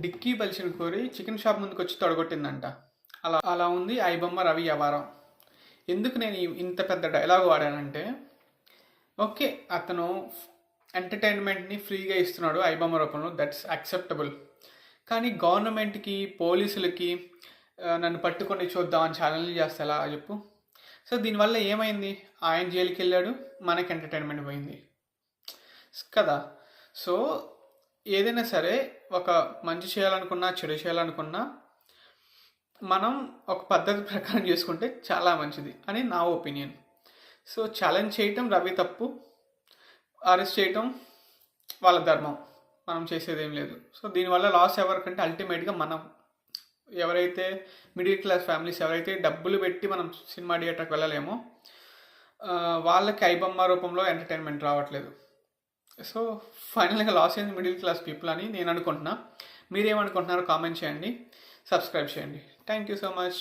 Dicky బలిసిన కోరి chicken shop ముందుకు వచ్చి తొడగొట్టిందంట. అలా అలా ఉంది ఐబొమ్మ రవి వ్యవహారం. ఎందుకు నేను ఇంత పెద్ద డైలాగ్ వాడానంటే, ఓకే అతను ఎంటర్టైన్మెంట్ని ఫ్రీగా ఇస్తున్నాడు ఐబొమ్మ రూపంలో, దట్స్ యాక్సెప్టబుల్. కానీ గవర్నమెంట్కి, పోలీసులకి నన్ను పట్టుకొని చూద్దామని ఛాలెంజ్ చేస్తే ఎలా చెప్పు? సో దీనివల్ల ఏమైంది? ఆయన జైలుకి వెళ్ళాడు, మనకి ఎంటర్టైన్మెంట్ పోయింది కదా. సో ఏదైనా సరే ఒక మంచి చేయాలనుకున్నా, చెడు చేయాలనుకున్నా మనం ఒక పద్ధతి ప్రకారం చేసుకుంటే చాలా మంచిది అని నా ఒపీనియన్. సో ఛాలెంజ్ చేయటం రవి తప్పు, అరెస్ట్ చేయటం వాళ్ళ ధర్మం, మనం చేసేది ఏం లేదు. సో దీనివల్ల లాస్ ఎవరికంటే అల్టిమేట్గా మనం, ఎవరైతే మిడిల్ క్లాస్ ఫ్యామిలీస్ ఎవరైతే డబ్బులు పెట్టి మనం సినిమా థియేటర్కి వెళ్ళలేమో వాళ్ళకి ఐబొమ్మ రూపంలో ఎంటర్టైన్మెంట్ రావట్లేదు. సో ఫైనల్గా లాస్ అయింది మిడిల్ క్లాస్ పీపుల్ అని నేను అనుకుంటున్నా. మీరేమనుకుంటున్నారో కామెంట్ చేయండి, సబ్స్క్రైబ్ చేయండి. Thank you so much.